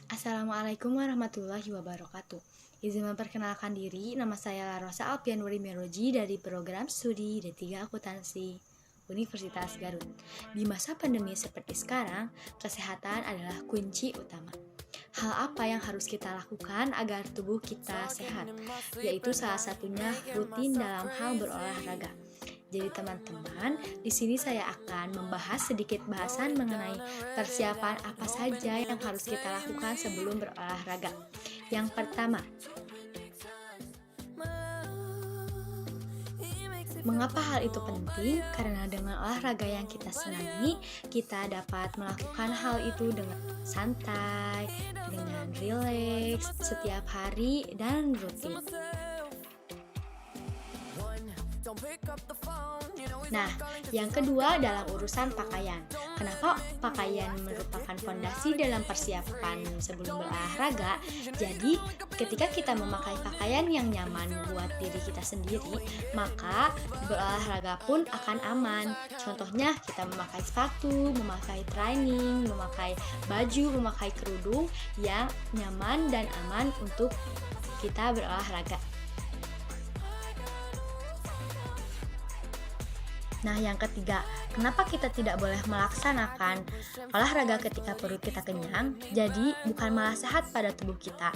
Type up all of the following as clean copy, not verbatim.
Assalamualaikum warahmatullahi wabarakatuh. Izin memperkenalkan diri, nama saya Rosa Alpianwari Meroji dari program studi D3 Akuntansi Universitas Garut. Di masa pandemi seperti sekarang, kesehatan adalah kunci utama. Hal apa yang harus kita lakukan agar tubuh kita sehat? Yaitu salah satunya rutin dalam hal berolahraga. Jadi teman-teman, di sini saya akan membahas sedikit bahasan mengenai persiapan apa saja yang harus kita lakukan sebelum berolahraga. Yang pertama, mengapa hal itu penting? Karena dengan olahraga yang kita senangi, kita dapat melakukan hal itu dengan santai, dengan rileks, setiap hari dan rutin. Nah, yang kedua dalam urusan pakaian. Kenapa pakaian merupakan fondasi dalam persiapan sebelum berolahraga? Jadi, ketika kita memakai pakaian yang nyaman buat diri kita sendiri, maka berolahraga pun akan aman. Contohnya, kita memakai sepatu, memakai training, memakai baju, memakai kerudung yang nyaman dan aman untuk kita berolahraga. Nah, yang ketiga, kenapa kita tidak boleh melaksanakan olahraga ketika perut kita kenyang? Jadi, bukan malah sehat pada tubuh kita.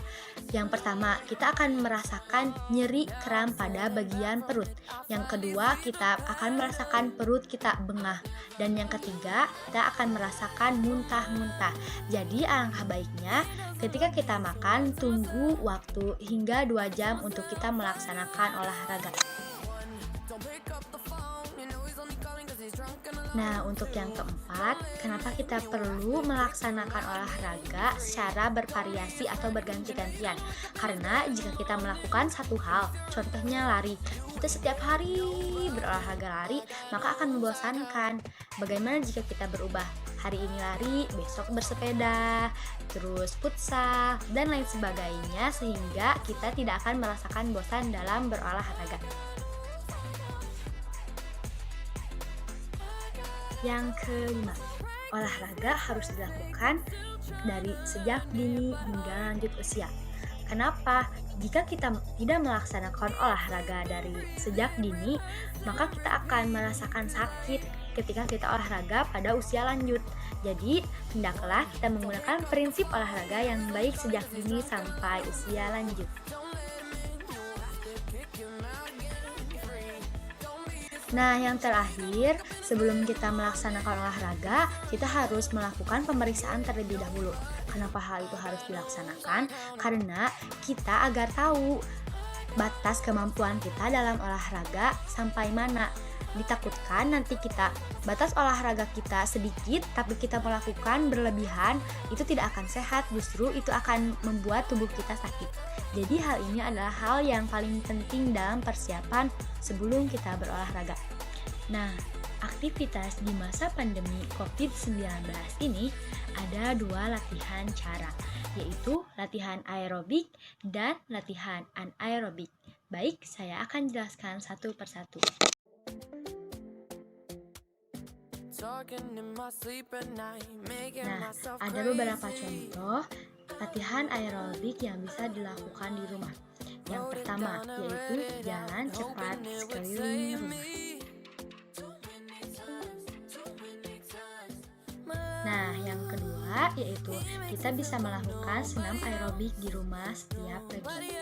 Yang pertama, kita akan merasakan nyeri kram pada bagian perut. Yang kedua, kita akan merasakan perut kita bengah. Dan yang ketiga, kita akan merasakan muntah-muntah. Jadi, alangkah baiknya ketika kita makan, tunggu waktu hingga 2 jam untuk kita melaksanakan olahraga. Nah, untuk yang keempat, kenapa kita perlu melaksanakan olahraga secara bervariasi atau berganti-gantian? Karena jika kita melakukan satu hal, contohnya lari, kita setiap hari berolahraga lari, maka akan membosankan. Bagaimana jika kita berubah? Hari ini lari, besok bersepeda, terus futsal, dan lain sebagainya, sehingga kita tidak akan merasakan bosan dalam berolahraga. Yang kelima, olahraga harus dilakukan dari sejak dini hingga lanjut usia. Kenapa? Jika kita tidak melaksanakan olahraga dari sejak dini, maka kita akan merasakan sakit ketika kita olahraga pada usia lanjut. Jadi, hendaklah kita menggunakan prinsip olahraga yang baik sejak dini sampai usia lanjut. Nah, yang terakhir, sebelum kita melaksanakan olahraga, kita harus melakukan pemeriksaan terlebih dahulu. Kenapa hal itu harus dilaksanakan? Karena kita agar tahu batas kemampuan kita dalam olahraga sampai mana. Ditakutkan nanti batas olahraga kita sedikit, tapi kita melakukan berlebihan, itu tidak akan sehat, justru itu akan membuat tubuh kita sakit. Jadi hal ini adalah hal yang paling penting dalam persiapan sebelum kita berolahraga. Nah, aktivitas di masa pandemi COVID-19 ini ada 2 latihan cara, yaitu latihan aerobik dan latihan anaerobik. Baik, saya akan jelaskan satu persatu. Nah, ada beberapa contoh latihan aerobik yang bisa dilakukan di rumah. Yang pertama, yaitu jalan cepat sekeliling rumah. Nah, yang kedua, yaitu kita bisa melakukan senam aerobik di rumah setiap pagi.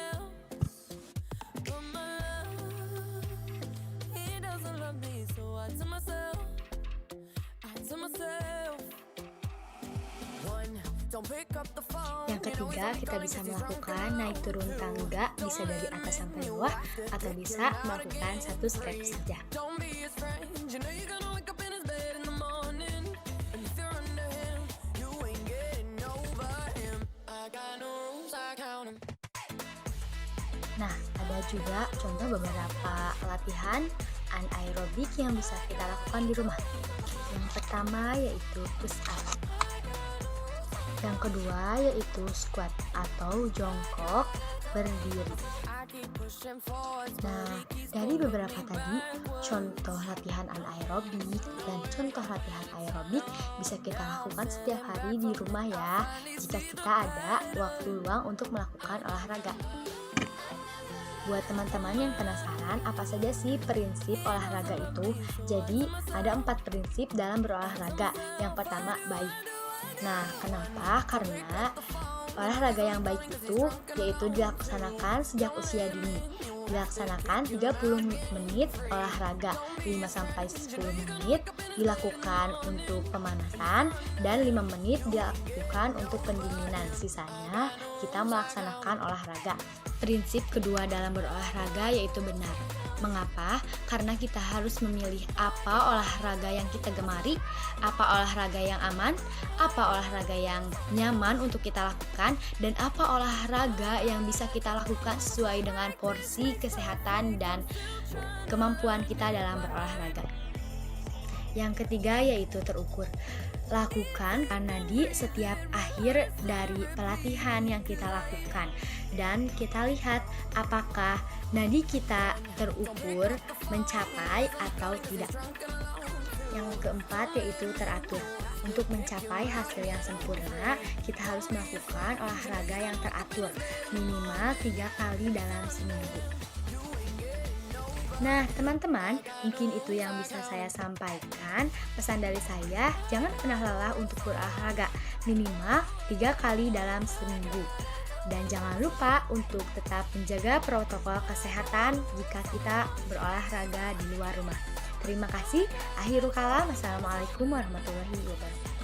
Yang ketiga, kita bisa melakukan naik turun tangga, bisa dari atas sampai bawah, atau bisa melakukan 1 step saja. Nah, ada juga contoh beberapa latihan anaerobik yang bisa kita lakukan di rumah. Yang pertama yaitu push up. Yang kedua yaitu squat atau jongkok berdiri. Nah, dari beberapa tadi, contoh latihan anaerobik dan contoh latihan aerobik bisa kita lakukan setiap hari di rumah ya, jika kita ada waktu luang untuk melakukan olahraga. Buat teman-teman yang penasaran apa saja sih prinsip olahraga itu, jadi ada 4 prinsip dalam berolahraga. Yang pertama, baik. Nah, kenapa? Karena olahraga yang baik itu yaitu dilaksanakan sejak usia dini. Dilaksanakan 30 menit olahraga, 5-10 menit dilakukan untuk pemanasan dan 5 menit dilakukan untuk pendinginan. Sisanya kita melaksanakan olahraga. Prinsip kedua dalam berolahraga yaitu benar. Mengapa? Karena kita harus memilih apa olahraga yang kita gemari, apa olahraga yang aman, apa olahraga yang nyaman untuk kita lakukan, dan apa olahraga yang bisa kita lakukan sesuai dengan porsi kesehatan dan kemampuan kita dalam berolahraga. Yang ketiga yaitu terukur. Lakukan nadi setiap akhir dari pelatihan yang kita lakukan dan kita lihat apakah nadi kita terukur, mencapai atau tidak. Yang keempat yaitu teratur. Untuk mencapai hasil yang sempurna, kita harus melakukan olahraga yang teratur minimal 3 kali dalam seminggu. Nah, teman-teman, mungkin itu yang bisa saya sampaikan. Pesan dari saya, jangan pernah lelah untuk berolahraga, minimal 3 kali dalam seminggu. Dan jangan lupa untuk tetap menjaga protokol kesehatan jika kita berolahraga di luar rumah. Terima kasih. Akhirul kalam. Wassalamualaikum warahmatullahi wabarakatuh.